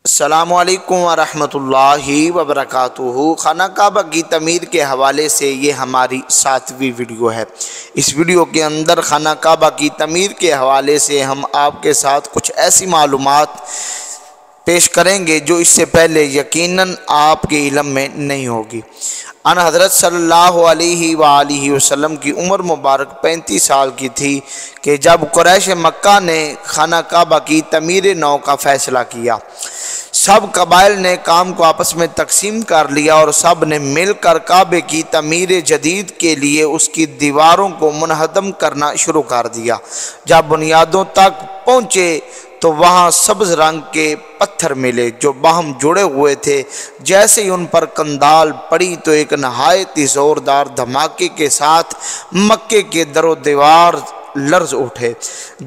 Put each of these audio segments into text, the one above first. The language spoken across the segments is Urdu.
السلام علیکم ورحمۃ اللہ وبرکاتہ۔ خانہ کعبہ کی تعمیر کے حوالے سے یہ ہماری 7ویں ویڈیو ہے۔ اس ویڈیو کے اندر خانہ کعبہ کی تعمیر کے حوالے سے ہم آپ کے ساتھ کچھ ایسی معلومات پیش کریں گے جو اس سے پہلے یقیناً آپ کے علم میں نہیں ہوگی۔ ان حضرت صلی اللہ علیہ وآلہ وسلم کی عمر مبارک 35 سال کی تھی کہ جب قریش مکہ نے خانہ کعبہ کی تعمیر نو کا فیصلہ کیا۔ سب قبائل نے کام کو آپس میں تقسیم کر لیا اور سب نے مل کر کعبے کی تعمیر جدید کے لیے اس کی دیواروں کو منہدم کرنا شروع کر دیا۔ جب بنیادوں تک پہنچے تو وہاں سبز رنگ کے پتھر ملے جو باہم جڑے ہوئے تھے۔ جیسے ہی ان پر قندال پڑی تو ایک نہایت ہی زوردار دھماکے کے ساتھ مکے کے در و دیوار لرز اٹھے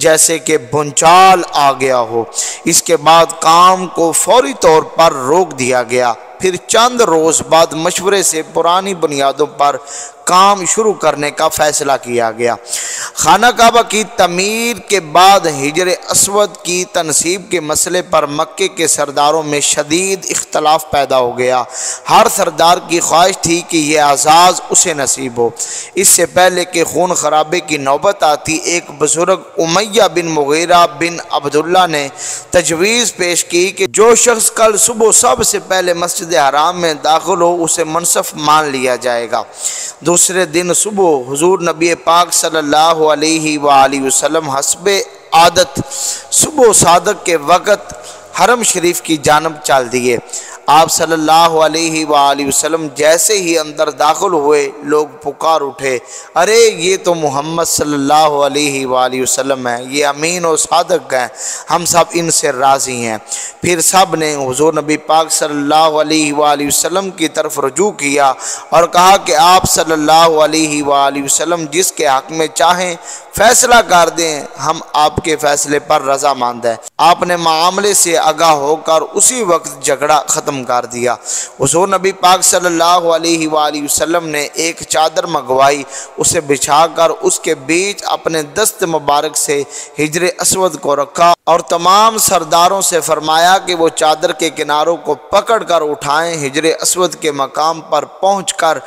جیسے کہ بھونچال آ گیا ہو۔ اس کے بعد کام کو فوری طور پر روک دیا گیا۔ پھر چند روز بعد مشورے سے پرانی بنیادوں پر کام شروع کرنے کا فیصلہ کیا گیا۔ خانہ کعبہ کی تعمیر کے بعد حجر اسود کی تنصیب کے مسئلے پر مکے کے سرداروں میں شدید اختلاف پیدا ہو گیا۔ ہر سردار کی خواہش تھی کہ یہ اعزاز اسے نصیب ہو۔ اس سے پہلے کہ خون خرابے کی نوبت آتی، ایک بزرگ امیہ بن مغیرہ بن عبداللہ نے تجویز پیش کی کہ جو شخص کل صبح سب سے پہلے مسجد حرام میں داخل ہو اسے منصف مان لیا جائے گا۔ دوسرے دن صبح حضور نبی پاک صلی اللہ علیہ وآلہ وسلم حسب عادت صبح صادق کے وقت حرم شریف کی جانب چل دیے۔ آپ صلی اللہ علیہ وآلہ وسلم جیسے ہی اندر داخل ہوئے لوگ پکار اٹھے، ارے یہ تو محمد صلی اللہ علیہ وآلہ وسلم ہے، یہ امین و صادق ہیں، ہم سب ان سے راضی ہیں۔ پھر سب نے حضور نبی پاک صلی اللہ علیہ وآلہ وسلم کی طرف رجوع کیا اور کہا کہ آپ صلی اللہ علیہ وآلہ وسلم جس کے حق میں چاہیں فیصلہ کر دیں، ہم آپ کے فیصلے پر رضامند ہیں۔ آپ نے معاملے سے آگاہ ہو کر اسی وقت جھگڑا ختم کر دیا۔ حضور نبی پاک صلی اللہ علیہ وآلہ وسلم نے ایک چادر منگوائی، اسے بچھا کر اس کے بیچ اپنے دست مبارک سے حجر اسود کو رکھا اور تمام سرداروں سے فرمایا کہ وہ چادر کے کناروں کو پکڑ کر اٹھائیں۔ حجر اسود کے مقام پر پہنچ کر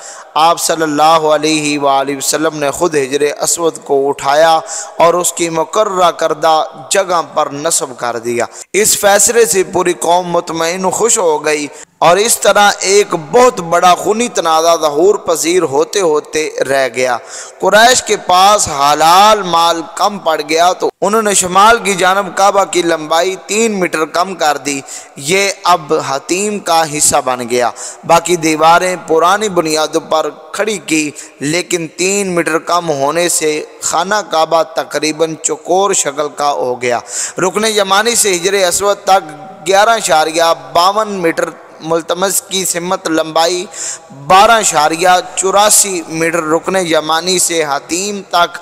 آپ صلی اللہ علیہ وآلہ وسلم نے خود حجر اسود کو اٹھایا اور اس کی مقررہ کردہ جگہ پر نصب کر دیا۔ اس فیصلے سے پوری قوم مطمئن و خوش ہو گئی اور اس طرح ایک بہت بڑا خونی تنازع ظہور پذیر ہوتے ہوتے رہ گیا۔ قریش کے پاس حلال مال کم پڑ گیا تو انہوں نے شمال کی جانب کعبہ کی لمبائی 3 میٹر کم کر دی۔ یہ اب حتیم کا حصہ بن گیا۔ باقی دیواریں پرانی بنیادوں پر کھڑی کی، لیکن 3 میٹر کم ہونے سے خانہ کعبہ تقریباً چوکور شکل کا ہو گیا۔ رکن یمانی سے حجر اسود تک 11.52 میٹر ملتمس کی سمت لمبائی 12.84 میٹر رکن یمانی سے حتیم تک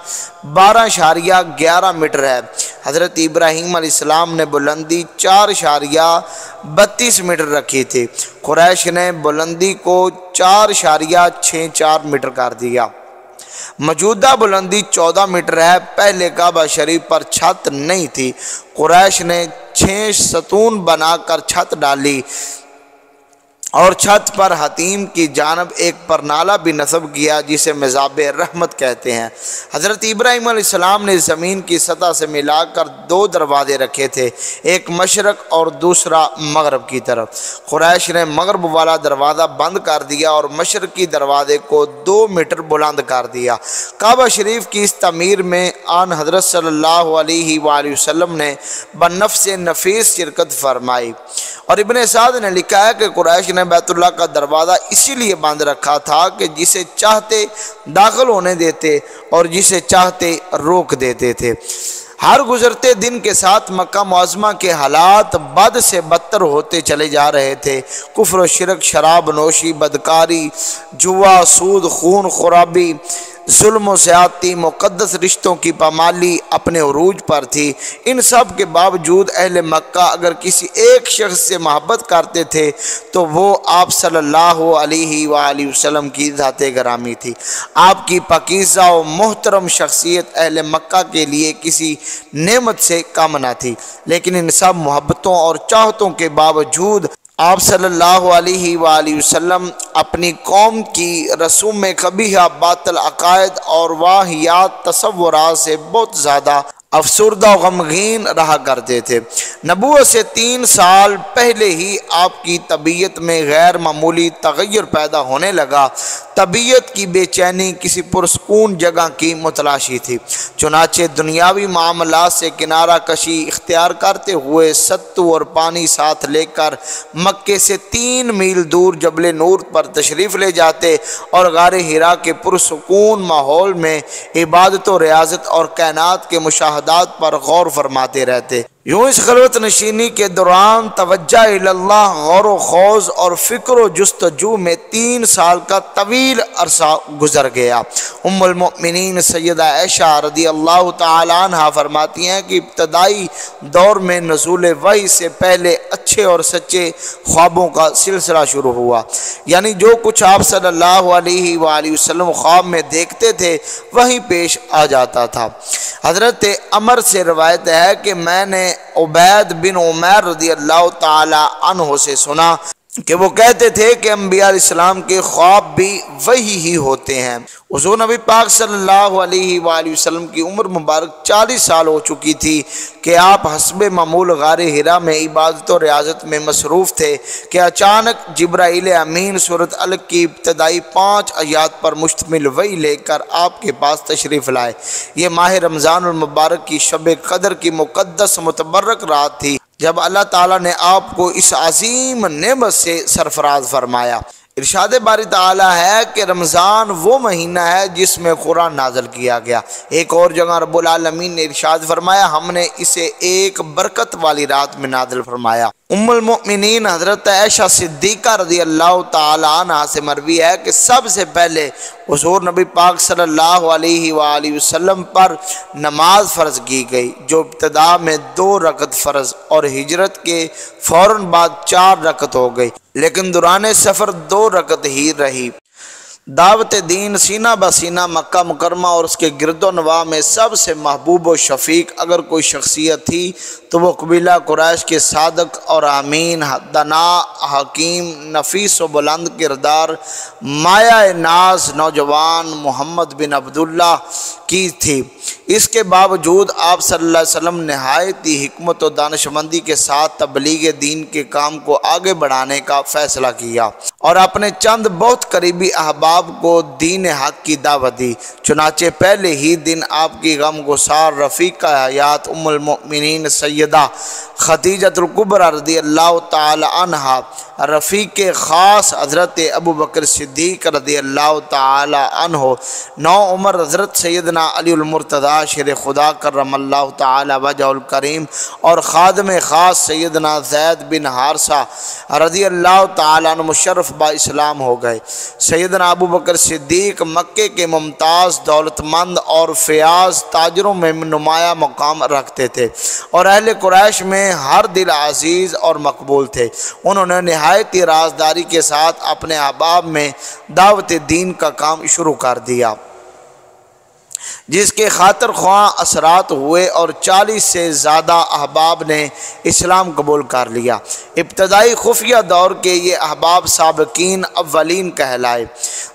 12.11 میٹر ہے۔ حضرت ابراہیم علیہ السلام نے بلندی 4.32 میٹر رکھی تھی۔ قریش نے بلندی کو 4.64 میٹر کر دیا۔ موجودہ بلندی 14 میٹر ہے۔ پہلے کعبہ شریف پر چھت نہیں تھی۔ قریش نے 6 ستون بنا کر چھت ڈالی اور چھت پر حتیم کی جانب ایک پرنالہ بھی نصب کیا جسے مذاب رحمت کہتے ہیں۔ حضرت ابراہیم علیہ السلام نے زمین کی سطح سے ملا کر 2 دروازے رکھے تھے، ایک مشرق اور دوسرا مغرب کی طرف۔ قریش نے مغرب والا دروازہ بند کر دیا اور مشرقی دروازے کو 2 میٹر بلند کر دیا۔ کعبہ شریف کی اس تعمیر میں آن حضرت صلی اللہ علیہ وآلہ وسلم نے بنفس نفیس شرکت فرمائی۔ اور ابن سعد نے لکھا ہے کہ قریش نے بیت اللہ کا دروازہ اسی لیے بند رکھا تھا کہ جسے چاہتے داخل ہونے دیتے اور جسے چاہتے روک دیتے تھے۔ ہر گزرتے دن کے ساتھ مکہ معظمہ کے حالات بد سے بدتر ہوتے چلے جا رہے تھے۔ کفر و شرک، شراب نوشی، بدکاری، جوا، سود، خون خرابی، ظلم و زیادتی، مقدس رشتوں کی پامالی اپنے عروج پر تھی۔ ان سب کے باوجود اہل مکہ اگر کسی ایک شخص سے محبت کرتے تھے تو وہ آپ صلی اللہ علیہ وآلہ وسلم کی ذات گرامی تھی۔ آپ کی پاکیزہ و محترم شخصیت اہل مکہ کے لیے کسی نعمت سے کم نہ تھی، لیکن ان سب محبتوں اور چاہتوں کے باوجود آپ صلی اللہ علیہ وآلہ وسلم اپنی قوم کی رسوم قبیحہ، باطل عقائد اور واہیات تصورات سے بہت زیادہ افسردہ و غمگین رہا کرتے تھے۔ نبوت سے 3 سال پہلے ہی آپ کی طبیعت میں غیر معمولی تغیر پیدا ہونے لگا۔ طبیعت کی بے چینی کسی پرسکون جگہ کی متلاشی تھی۔ چنانچہ دنیاوی معاملات سے کنارہ کشی اختیار کرتے ہوئے ستو اور پانی ساتھ لے کر مکے سے 3 میل دور جبل نور پر تشریف لے جاتے اور غار حرا کے پرسکون ماحول میں عبادت و ریاضت اور کائنات کے مشاہدات پر غور فرماتے رہتے۔ یوں اس خلوت نشینی کے دوران توجہ اللہ، غور و خوض اور فکر و جستجو میں 3 سال کا طویل عرصہ گزر گیا۔ ام المؤمنین سیدہ عائشہ رضی اللہ تعالی عنہ فرماتی ہیں کہ ابتدائی دور میں نزول وحی سے پہلے اچھے اور سچے خوابوں کا سلسلہ شروع ہوا، یعنی جو کچھ آپ صلی اللہ علیہ وآلہ وسلم خواب میں دیکھتے تھے وہی پیش آ جاتا تھا۔ حضرت عمر سے روایت ہے کہ میں نے عبید بن عمیر رضی اللہ تعالی عنہ سے سنا کہ وہ کہتے تھے کہ انبیاء علیہ السلام کے خواب بھی وہی ہی ہوتے ہیں۔ حضور نبی پاک صلی اللہ علیہ وآلہ وسلم کی عمر مبارک 40 سال ہو چکی تھی کہ آپ حسب معمول غار حرا میں عبادت و ریاضت میں مصروف تھے کہ اچانک جبرائیل امین سورۃ الق کی ابتدائی 5 آیات پر مشتمل وحی لے کر آپ کے پاس تشریف لائے۔ یہ ماہ رمضان المبارک کی شب قدر کی مقدس متبرک رات تھی جب اللہ تعالیٰ نے آپ کو اس عظیم نعمت سے سرفراز فرمایا۔ ارشاد باری تعالیٰ ہے کہ رمضان وہ مہینہ ہے جس میں قرآن نازل کیا گیا۔ ایک اور جگہ رب العالمین نے ارشاد فرمایا ہم نے اسے ایک برکت والی رات میں نازل فرمایا۔ ام المؤمنین حضرت عائشہ صدیقہ رضی اللہ تعالی عنہ سے مروی ہے کہ سب سے پہلے حضور نبی پاک صلی اللہ علیہ وآلہ وسلم پر نماز فرض کی گئی، جو ابتدا میں 2 رکعت فرض اور ہجرت کے فوراً بعد 4 رکعت ہو گئی، لیکن دوران سفر 2 رکعت ہی رہی۔ دعوت دین سینہ بسینہ مکہ مکرمہ اور اس کے گرد و نواح میں سب سے محبوب و شفیق اگر کوئی شخصیت تھی تو وہ قبیلہ قریش کے صادق اور امین، دنا، حکیم، نفیس و بلند کردار، مایہ ناز نوجوان محمد بن عبداللہ کی تھی۔ اس کے باوجود آپ صلی اللہ علیہ وسلم نہایت ہی حکمت و دانشمندی کے ساتھ تبلیغ دین کے کام کو آگے بڑھانے کا فیصلہ کیا اور اپنے چند بہت قریبی احباب کو دین حق کی دعوت دی۔ چنانچہ پہلے ہی دن آپ کی غم گسار رفیقہ حیات ام المؤمنین سیدہ خدیجہ الکبریٰ رضی اللہ تعالی عنہ، رفیق خاص حضرت ابو بکر صدیق رضی اللہ تعالی عنہ، نو عمر حضرت سیدنا علی المرتضی شیر خدا کرم اللہ تعالی وجہ الکریم اور خادم خاص سیدنا زید بن حارثہ رضی اللہ تعالی عنہ مشرف با اسلام ہو گئے۔ سیدنا ابو بکر صدیق مکے کے ممتاز دولت مند اور فیاض تاجروں میں نمایاں مقام رکھتے تھے اور اہل قریش میں ہر دل عزیز اور مقبول تھے۔ انہوں نے نہایت ہی رازداری کے ساتھ اپنے احباب میں دعوت دین کا کام شروع کر دیا، جس کے خاطر خواہ اثرات ہوئے اور 40 سے زیادہ احباب نے اسلام قبول کر لیا۔ ابتدائی خفیہ دور کے یہ احباب سابقین اولین کہلائے۔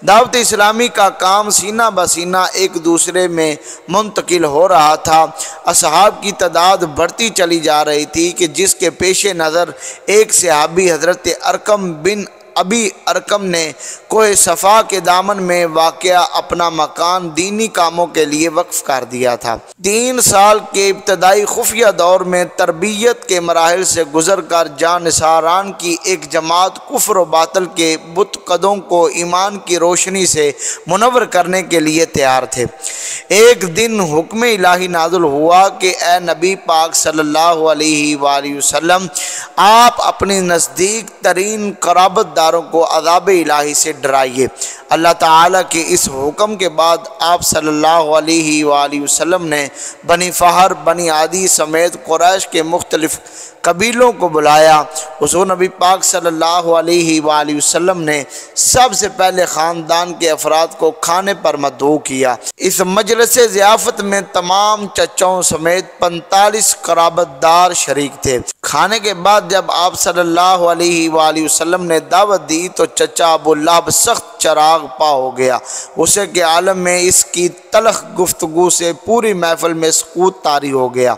دعوت اسلامی کا کام سینہ بسینہ ایک دوسرے میں منتقل ہو رہا تھا۔ اصحاب کی تعداد بڑھتی چلی جا رہی تھی کہ جس کے پیش نظر ایک صحابی حضرت ارقم بن ابی ارقم نے کوہ صفا کے دامن میں واقع اپنا مکان دینی کاموں کے لیے وقف کر دیا تھا۔ 3 سال کے ابتدائی خفیہ دور میں تربیت کے مراحل سے گزر کر جانصاران کی ایک جماعت کفر و باطل کے بت قدوں کو ایمان کی روشنی سے منور کرنے کے لیے تیار تھے۔ ایک دن حکم الہی نازل ہوا کہ اے نبی پاک صلی اللہ علیہ وآلہ وسلم، آپ اپنی نزدیک ترین قرابت دار گناہگاروں کو عذاب الہی سے ڈرائیے۔ اللہ تعالیٰ کے اس حکم کے بعد آپ صلی اللہ علیہ وآلہ وسلم نے بنی فہر، بنی عدی سمیت قریش کے مختلف قبیلوں کو بلایا۔ حضور نبی پاک صلی اللہ علیہ وآلہ وسلم نے سب سے پہلے خاندان کے افراد کو کھانے پر مدعو کیا۔ اس مجلس ضیافت میں تمام چچاؤں سمیت 45 قرابت دار شریک تھے۔ کھانے کے بعد جب آپ صلی اللہ علیہ وآلہ وسلم نے دعوت دی تو چچا ابو لہب سخت چراغ پا ہو گیا۔ غصے کے عالم میں اس کی تلخ گفتگو سے پوری محفل میں سکوت طاری ہو گیا۔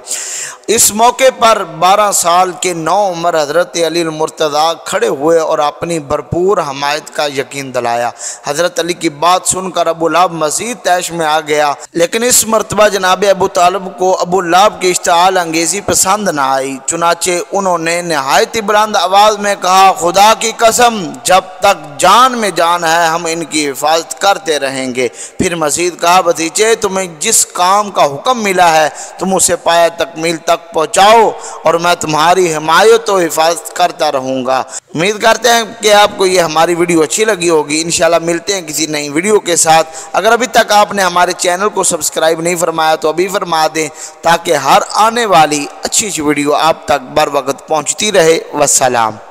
اس موقع پر 12 سال کے نوعمر حضرت علی المرتضیٰ کھڑے ہوئے اور اپنی بھرپور حمایت کا یقین دلایا۔ حضرت علی کی بات سن کر ابو لہب مزید طیش میں آ گیا، لیکن اس مرتبہ جناب ابو طالب کو ابو لہب کی اشتعال انگیزی پسند نہ آئی۔ چنانچہ انہوں نے نہایت بلند آواز میں کہا، خدا کی قسم جب تک جان میں جان ہے ہم ان کی حفاظت کرتے رہیں گے۔ پھر مزید کہا، بھتیجے تمہیں جس کام کا حکم ملا ہے تم اسے پایہ تکمیل تک پہنچاؤ اور میں تمہاری حمایت و حفاظت کرتا رہوں گا۔ امید کرتے ہیں کہ آپ کو یہ ہماری ویڈیو اچھی لگی ہوگی۔ انشاءاللہ ملتے ہیں کسی نئی ویڈیو کے ساتھ۔ اگر ابھی تک آپ نے ہمارے چینل کو سبسکرائب نہیں فرمایا تو ابھی فرما دیں تاکہ ہر آنے والی اچھی ویڈیو آپ تک بر وقت پہنچتی رہے۔ والسلام۔